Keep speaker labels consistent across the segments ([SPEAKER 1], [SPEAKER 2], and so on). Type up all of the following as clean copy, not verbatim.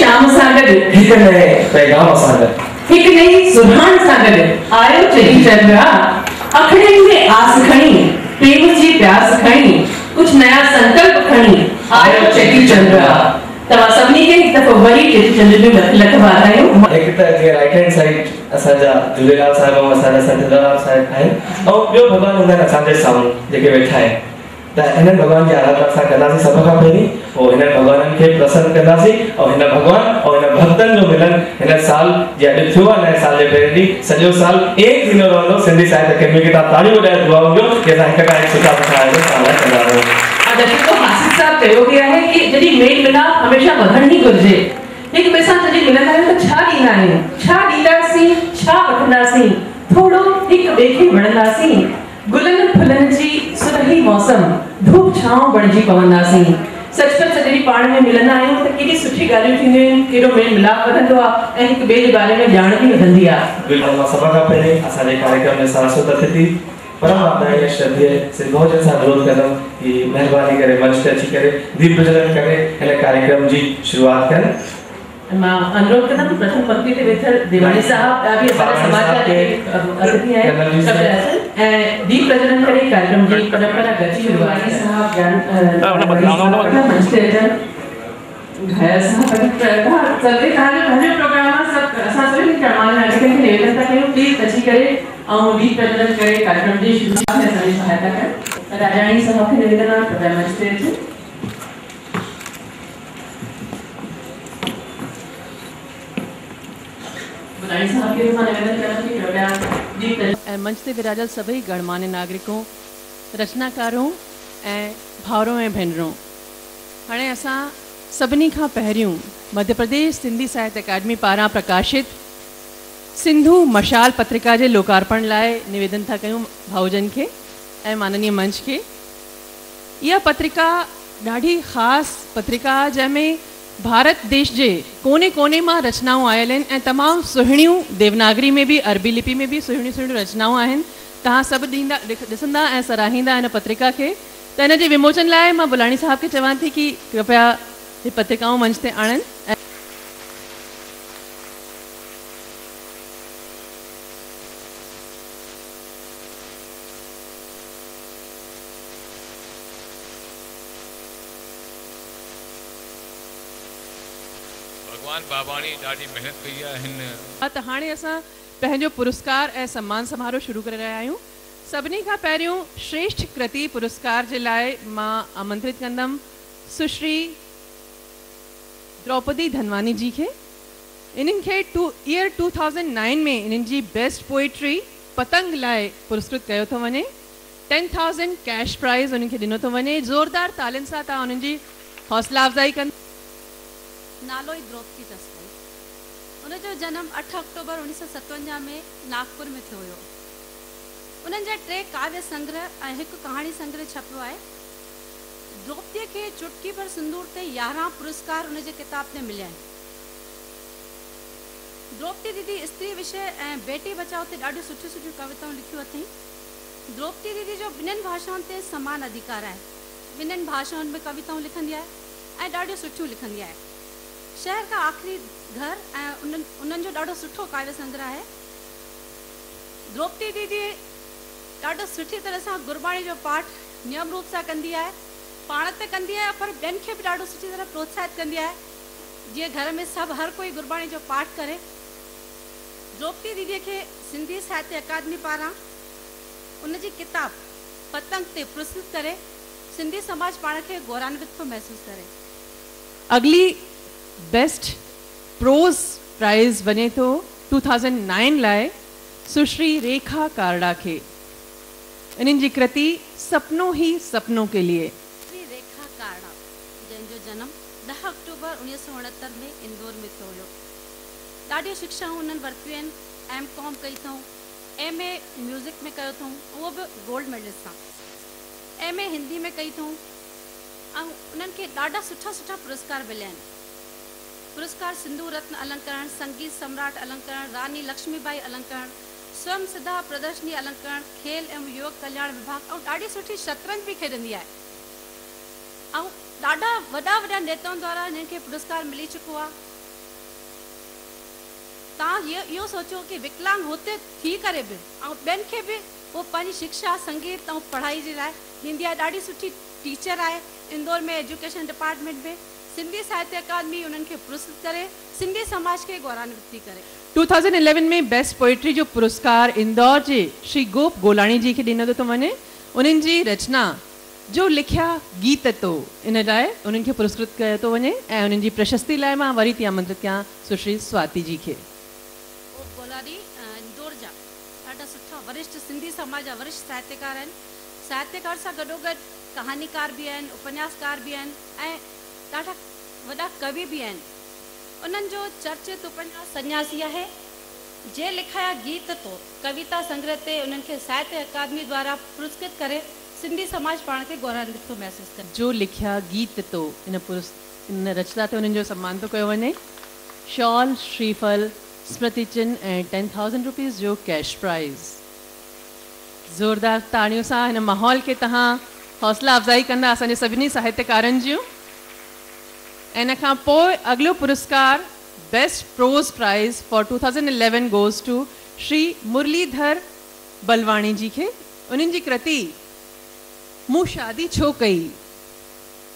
[SPEAKER 1] शाम सां गॾु
[SPEAKER 2] हिक नए पैगाम सां गॾु
[SPEAKER 1] हिक नई सुभाण सां गॾु आयो चेटी चंड अखड़ियुनि में आस खणी प्रेम जी प्यास खणी कुछ नया संकल्प खणी आयो चेटी चंड तव्हां सभिनी खे हिकु दफ़ो वरी चेटी चंड जूं लख लख वाधायूं।
[SPEAKER 2] हिकु त जीअं राइट हैंड साइड असांजा झूलेलाल साहिब ऐं असांजा संत दलाल साहिब आहिनि ऐं ॿियो भॻवान हूंदा आहिनि असांजे साम्हूं जेके वेठा आहिनि त हिननि भॻवान जी आराधना असां कंदासीं सभ खां पहिरीं पोइ हिननि भॻवाननि खे प्रसन्न कंदासीं ऐं हिन भॻवान ऐं हिन भक्तनि जो मिलन हिन साल जे अॼु थियो आहे नए साल जे पहिरें ॾींहुं सॼो साल एक थींदो रहंदो सिंधी साहित्य अकेडमी खे तव्हां ताड़ियूं वॼाए दुआऊं ॾियो कि असां हिक खां हिकु सुठा सुठा आयोजन तव्हां लाइ कंदा रहूं।
[SPEAKER 1] जेको हासिल साहब चयो वियो आहे कि जॾहिं मेल मिलाप हमेशा वधण ई घुरिजे हिक ॿिए सां जॾहिं मिलंदा आहियूं त छा ॾींदा आहियूं छा ॾींदासीं छा वठंदासीं थोरो हिक ॿिए खे वणंदासीं गुलनि फुलनि जी सुरही मौसम धूप छांव बणिजी पवंदासीं सचपच जॾहिं पाण में मिलंदा आहियूं त केॾी सुठी ॻाल्हियूं थींदियूं आहिनि केॾो मेल मिलाप वधंदो आहे ऐं हिक ॿिए जे बारे में ॼाण बि वधंदी आहे।
[SPEAKER 2] बिल्कुलु मां सभ खां पहिरीं असांजे कार्यक्रम में सरस्वती अतिथि परम आदरणीय श्रद्धेय श्री बहुजन सां अनुरोध कंदुमि कि महिरबानी करे मंच ते अची करे दीप प्रज्वलन करे हिन कार्यक्रम जी शुरूआत कनि।
[SPEAKER 1] मां अनुरोध कंदमि प्रथम पंक्ति ते वेठल देवानी साहब बि असांजा समाज जा अतिथि आहिनि ऐं दीप प्रज्वलन करे कार्यक्रम जी परंपरा गति शुरूआत साहब मंच ते अचनि घायल साहब सभई तव्हांजो प्रोग्राम सभु असां सभिनी क्रमांक नागरिकनि खे निवेदन था कयूं प्लीज़ अची करे ऐं दीप प्रज्वलन करे कार्यक्रम जी शुरूआत में असांजी सहायता कनि। राजाणी साहब खे निवेदन आहे कृपया मंच ते अचनि। मंच ते विराजल सभी गणमान्य नागरिकों रचनाकारों ऐं भाउरों ऐं भेनरों हाणे असां सभिनी खां पहिरियों मध्य प्रदेश सिंधी साहित्य अकादमी पारां प्रकाशित सिंधु मशाल पत्रिका के लोकार्पण लाइ निवेदन था कयूं भाउजन के ऐं माननीय मंच के। यह पत्रिका ॾाढी ख़ास पत्रिका जैमें भारत देश के कोने कोने में रचनाऊं आयल आहिनि ऐं तमामु सुहिणियूं देवनागरी में भी अरबी लिपि में भी सुहिणियूं सुहिणियूं रचनाऊं आहिनि। तव्हां सभु ॾिसंदा ऐं सराहींदा इन पत्रिका के त इन जे विमोचन लाइ मां बुलाणी साहब के चवां थी कि कृपया ये पत्रिकाऊं मंच ते आणनि।
[SPEAKER 3] भगवान बाबाणी ॾाढी मेहनत कई आहे
[SPEAKER 1] त हाणे असां पंहिंजो पुरस्कार ऐं सम्मान समारोह शुरू करे रहिया आहियूं। सभिनी खां पहिरियों श्रेष्ठ कृति पुरस्कार जे लाइ मां आमंत्रित कंदमि सुश्री द्रौपदी धनवानी जी खे। इन्हनि खे ईयर 2009 में इन्हनि जी बेस्ट पोइट्री पतंग लाइ पुरस्कृत कयो थो वञे। 10,000 कैश प्राइज़ उन्हनि खे ॾिनो थो वञे। ज़ोरदार तालियुनि सां तव्हां उन्हनि जी हौसला अफ़ज़ाई कंदा।
[SPEAKER 4] नालो ई द्रौपदी अथसि भाई। उनजो जन्म 8 अक्टूबर 1957 में नागपुर में थियो हुयो। उन्हनि जा 3 काव्य संग्रह ऐं 1 कहाणी संग्रह छपियो आहे। द्रौपदी के चुटकी पर सिंदूर ते 11 पुरस्कार उनजे किताब ते मिलिया आहिनि। द्रौपदी दीदी स्त्री विषय ऐं बेटी बचाओ ते ॾाढी सुठी सुठी कविताऊं लिखियूं अथई। द्रौपदी दीदी जो ॿिन्हिनि भाषाउनि ते समान अधिकार आहे। ॿिन्हिनि भाषाउनि में कविताऊं लिखंदी आहे ऐं ॾाढियूं सुठियूं लिखंदी आहे। शहर का आखिरी घर ऐं उन्हनि जो ॾाढो सुठो काव्य संग्रह आहे। द्रौपदी दीदी ॾाढो सुठी तरह सां गुरबाणी जो पाठ नियम रूप सां कंदी आहे। पाण त कंदी आहे पर ॿियनि खे बि ॾाढो सुठी तरह प्रोत्साहित कंदी आहे जीअं घर में सभु हर कोई गुरबाणी जो पाठ करे। द्रौपदी दीदीअ खे सिंधी साहित्य अकादमी पारां उनजी किताब पतंग ते पुरस्कृत करे सिंधी समाज पाण खे गौरवान्वित थो महसूस करे।
[SPEAKER 1] अगली बेस्ट प्रोज प्राइज़ वञे थो 2009 लाइ सुश्री रेखा कारड़ा के। इन्हनि जी कृति सपनों ही सपनों के लिए।
[SPEAKER 4] श्री रेखा कारड़ा जंहिंजो जन्म 10 अक्टूबर 1969 में इंदौर में थियो हुयो। ॾाढियूं शिक्षाऊं उन्हनि वरितियूं आहिनि। M.Com कई अथऊं, MA म्यूज़िक में कयो अथऊं, उहो बि गोल्ड मेडलिस्ट सां। MA हिंदी में कई अथऊं ऐं उन्हनि खे ॾाढा सुठा सुठा पुरस्कार मिलिया आहिनि। पुरस्कार सिंधु रत्न अलंकरण, संगीत सम्राट अलंकरण, रानी लक्ष्मीबाई अलंकरण, स्वयं सिद्धा प्रदर्शनी अलंकरण, खेल एवं युवक कल्याण विभाग ऐं ॾाढी सुठी शतरंज भी खेॾंदी आहे। ऐं ॾाढा वॾा वॾा नेताउनि द्वारा हिननि खे पुरस्कार मिली चुको आहे। तव्हां इहो सोचो कि विकलांग होते थी करे बि ऐं ॿियनि खे बि वो पंहिंजी शिक्षा संगीत ऐं पढ़ाई जे लाइ ॾींदी आहे। ॾाढी सुठी टीचर आहे इंदौर में एजुकेशन डिपार्टमेंट में। सिंधी साहित्य अकादमी उन्हनि खे पुरस्कृत करे सिंधी समाज खे गौरवान्वित थी करे।
[SPEAKER 1] 2011 में बेस्ट पोइट्री जो पुरस्कार इंदौर जे श्री गोप गोलाणी जी खे ॾिनो थो वञे। उन्हनि जी रचना जो लिखिया गीत तो इन लाइ उन्हनि खे पुरस्कृत कयो थो वञे ऐं उन्हनि जी प्रशस्ति लाइ मां वरी थी आमंत्रित कयां सुश्री स्वाति जी खे।
[SPEAKER 4] गोप गोलाणी इंदौर जा ॾाढा सुठा वरिष्ठ सिंधी समाज जा वरिष्ठ साहित्यकार आहिनि। साहित्यकार सां गॾोगॾु कहानीकार बि आहिनि, उपन्यासकार बि आहिनि ऐं ॾाढा वॾा कवि बि आहिनि। उन्हनि जो चर्चित उपन्यास सन्यासी आहे। जे लिखाया गीत तो कविता संग्रह ते उन्हनि खे साहित्य अकादमी द्वारा पुरस्कृत करे सिंधी समाज पाण खे गौरवान्वित थो महसूस करे।
[SPEAKER 1] जो लिखिया गीत तो इन रचना ते उन्हनि जो सम्मान थो कयो वञे। शॉल, श्रीफल, स्मृति चिन्ह ऐं 10,000 रुपीज़ जो कैश प्राइज़। ज़ोरदार ताड़ियों सां हिन माहौल खे तव्हां हौसला अफ़ज़ाई कंदा असांजे सभिनी साहित्यकारनि जूं। इन खां पोइ अगलो पुरस्कार best prose prize for 2011 goes to Shri Muralidhar Balwani ji खे। उन्हनि जी कृति मूं शादी छो कई।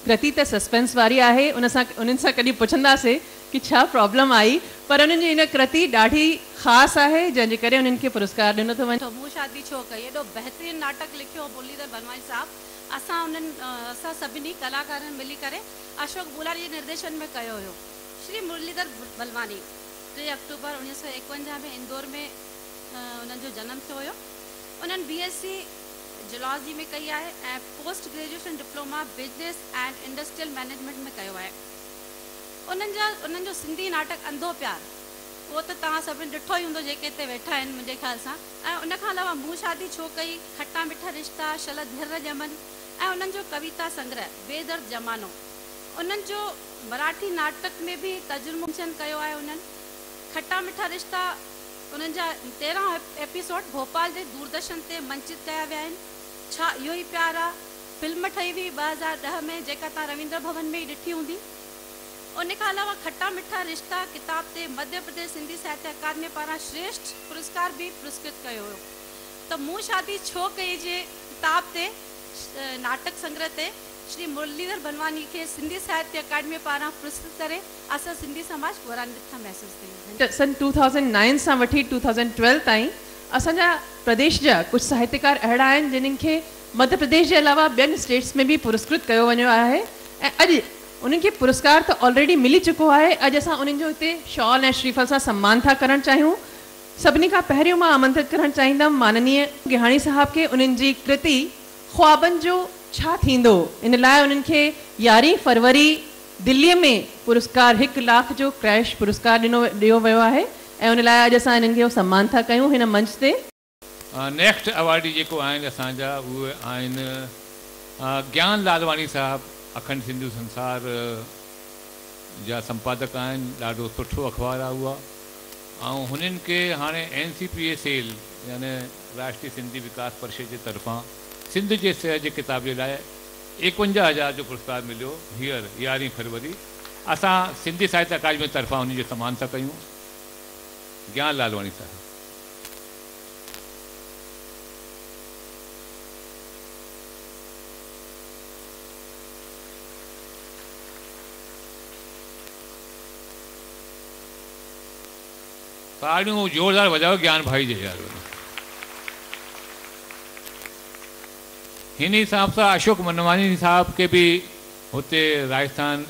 [SPEAKER 1] कृति त सस्पेंस वारी आहे। उन्हनि सां कॾहिं पुछंदासीं कि छा प्रॉब्लम आई, पर उन्हनि जी इन कृति ॾाढी ख़ासि आहे जंहिंजे करे उन्हनि खे पुरस्कार ॾिनो थो वञे।
[SPEAKER 4] मूं शादी छो कई एॾो बहितरीनु नाटक लिखियो मुरलीधर बलवाणी साहब। असां सभिनी कलाकारनि मिली करे अशोक बुलारी जे निर्देशन में कयो हुयो। श्री मुरलीधर बलवानी 3 अक्टूबर 1951 में इंदौर में उन्हनि जो जनम थियो हुयो। उन्हनि BSc जियोलॉजी में कई आहे ऐं post graduation diploma business and industrial management में कयो आहे। उन्हनि जो सिंधी नाटक अंधो प्यार उहो त तव्हां सभिनी ॾिठो ई हूंदो जेके हिते वेठा आहिनि मुंहिंजे ख़्याल सां। ऐं उन खां अलावा मूं शादी छो कई, खट्टा मिठा रिश्ता, शलद धिर ॼमन ऐं उन्हनि जो कविता संग्रह बेदर्द ज़मानो। उन्हनि जो मराठी नाटक में बि तजुर्बो कयो आहे। उन्हनि खट्टा मिठा रिश्ता उन्हनि जा 13 एपिसोड भोपाल जे दूरदर्शन ते मंचित कया विया आहिनि। छा इहो ई प्यार आहे फिल्म ठही हुई 2010 में जेका तव्हां रविंद्र भवन में ई ॾिठी हूंदी। उन खां अलावा खट्टा मिठा रिश्ता किताब ते मध्य प्रदेश सिंधी साहित्य अकादमी पारां श्रेष्ठ पुरस्कार भी पुरस्कृत कयो हुयो। त मूं शादी छो कई जे किताब ते नाटक संग्रह ते श्री मुरलीधर बलवानी के सिंधी साहित्य अकादमी पारां पुरस्कृत करे असां सिंधी समाज गौरवान्वित महसूस कयूं।
[SPEAKER 1] सन 2009 सां वठी 2012 ताईं असांजा प्रदेश जा कुछ साहित्यकार अहिड़ा आहिनि जिन्हनि खे मध्य प्रदेश जे अलावा ॿियनि स्टेट्स में भी पुरस्कृत कयो वञो आहे ऐं अॼु उन्हनि खे पुरस्कार तो ऑलरेडी मिली चुको है। अॼु असां उन्हनि जो हिते शॉल ऐं श्रीफल सां सम्मान था करणु चाहियूं। सभिनी खां पहिरियों मां आमंत्रित करणु चाहींदमि माननीय गिहाणी साहब के उन्हनि जी कृति ख्वाबनि जो छा थींदो इन लाइ उन्हनि खे 11 फरवरी दिल्लीअ में पुरस्कार 1 लाख जो क्रैश पुरस्कार ॾियो वियो आहे ऐं उन लाइ अॼु असां इन्हनि खे सम्मान था कयूं हिन मंच ते।
[SPEAKER 3] नेक्स्ट अवॉर्डी जेको आहिनि असांजा उहे आहिनि ज्ञान लालवाणी साहब। अखंड सिंधु संसार जा संपादक आहिनि। ॾाढो सुठो अख़बार आहे उहा ऐं हुननि खे हाणे NCPA सेल यानी राष्ट्रीय सिंधी विकास परिषद जे तरफ़ां सिंध जे शहर जे किताब जे लाइ 51,000 जो पुरस्कार मिलियो हींअर 11 फरवरी। असां सिंधी साहित्य अकादमी तरफ़ां उन जो सम्मान था कयूं। ज्ञान लालवाणी साहब। ताड़ियों जोरदार बजाओ ज्ञान भाई जे यार। हिन हिसाब से अशोक मनवानी साहब के भी होते राजस्थान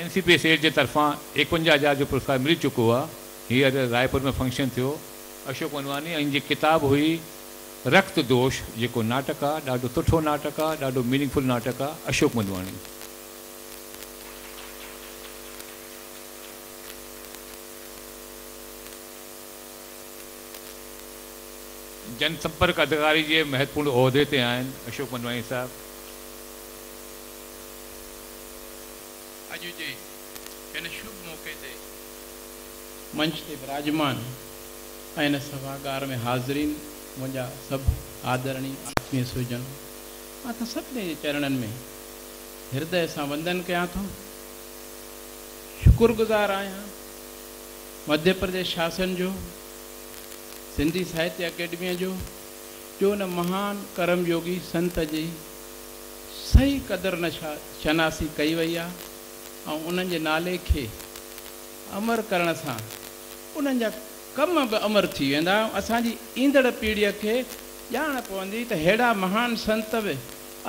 [SPEAKER 3] NCPA सेठ के तरफा 51,000 जो पुरस्कार मिल चुको है। हींअर रायपुर में फंक्शन थो। अशोक मनवानी इनकी किताब हुई रक्त दोष जो नाटक है। ॾाढो सुठो नाटक है, ॾाढो मीनिंगफुल नाटक है। अशोक मनवानी। जनसंपर्क अधिकारी के महत्वपूर्ण उहदे ते आहिनि अशोक मनवानी साहब।
[SPEAKER 5] अॼु जे हिन शुभ मौके ते मंच ते विराजमान ऐं हिन सभागार में हाज़रीन मुंहिंजा सभु आदरणीय आत्मीय सुजन, मां त सभिनी जे चरणनि में हृदय सां वंदन कयां थो, शुक्रगुज़ार आहियां मध्य प्रदेश शासन जो, सिंधी साहित्य अकेडमी जो न महान कर्म योगी संत जी सही क़दुरु शनासी कई वई आहे ऐं उन्हनि जे नाले खे अमर करण सां उन्हनि जा कम बि अमर थी वेंदा। असांजी ईंदड़ पीढ़ीअ खे ॼाण पवंदी त अहिड़ा महान संत बि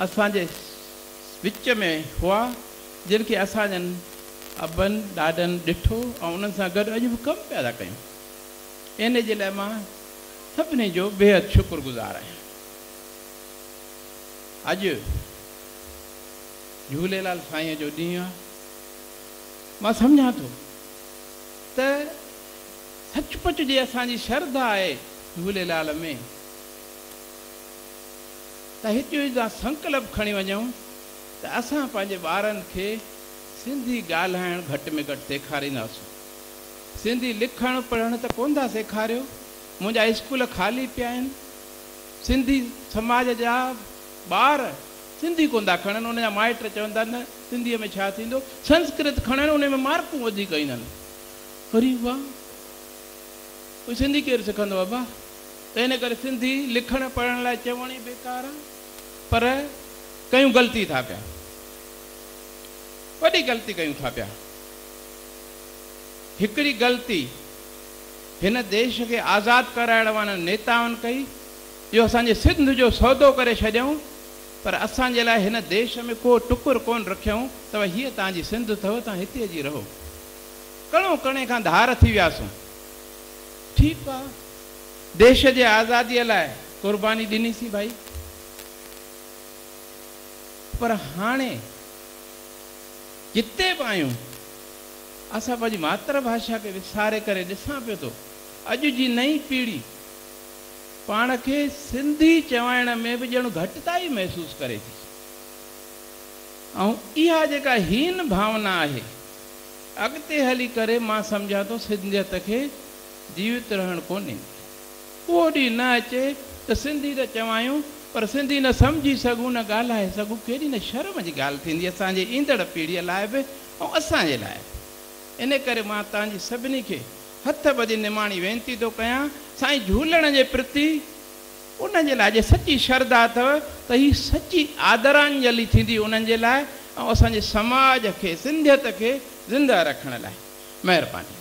[SPEAKER 5] असांजे विच में हुआ जिन खे असांजनि अबनि ॾाॾनि ॾिठो ऐं उन्हनि सां गॾु अॼु बि कमु पिया था कयूं। इन जे लाइ मां सभिनी जो बेहद शुक्रगुज़ार आहियां। अॼु झूलेलाल साईं जो ॾींहुं आहे। मां सम्झां थो त सचमुच जी असांजी श्रद्धा आहे झूलेलाल में त हिते जा संकल्प खणी वञूं त असां पंहिंजे ॿारनि खे सिंधी ॻाल्हाइणु घटि में घटि सेखारींदासीं। सिंधी लिखणु पढ़णु त कोन था सेखारियो, मुंहिंजा स्कूल ख़ाली पिया आहिनि। सिंधी समाज जा ॿार सिंधी कोन था खणनि, उनजा माइट चवंदा न सिंधीअ में छा थींदो, संस्कृत खणनि, उन में मार्कूं वधीक ईंदा आहिनि। अरे वाह, कोई सिंधी केरु सिखंदो बाबा? त इन करे सिंधी लिखणु पढ़ण लाइ चवण ई बेकार आहे। पर कयूं ग़लती था पिया, वॾी ग़लती कयूं था पिया। हिकिड़ी ग़लती हिन देश खे आज़ादु कराइण वारनि नेताउनि कई, जो असांजे सिंध जो सौदो करे छॾियऊं, पर असांजे लाइ हिन देश में को टुकुर कोन रखियऊं त भई हीअ तव्हांजी सिंध अथव, तव्हां हिते अची रहो। कणो कणे खां धार थी वियासीं। ठीकु आहे, देश जे आज़ादीअ लाइ क़ुर्बानी ॾिनीसीं भाई, पर हाणे जिते बि आहियूं असां पंहिंजी मातृभाषा खे विसारे करे ॾिसां पियो थो अॼु जी नई पीढ़ी पाण खे सिंधी चवाइण में बि ॼण घटिताई महसूस करे थी। ऐं इहा जेका हीन भावना आहे अॻिते हली करे मां सम्झां थो सिंधियत खे जीवित रहणु कोन्हे। उहो ॾींहुं न अचे त सिंधी त चवायूं पर सिंधी न सम्झी सघूं, न ॻाल्हाए सघूं, केॾी न शर्म जी ॻाल्हि थींदी असांजे ईंदड़ पीढ़ीअ लाइ बि ऐं असांजे लाइ। इन करे मां तव्हांजी सभिनी खे हथ ॿधी निमाणी वेनती थो कयां, साईं झूलण जे प्रति उन जे लाइ जे सची श्रद्धा अथव त ही सची आदरांजलि थींदी उन्हनि जे लाइ ऐं असांजे समाज खे सिंधियत खे ज़िंदा रखण लाइ। महिरबानी।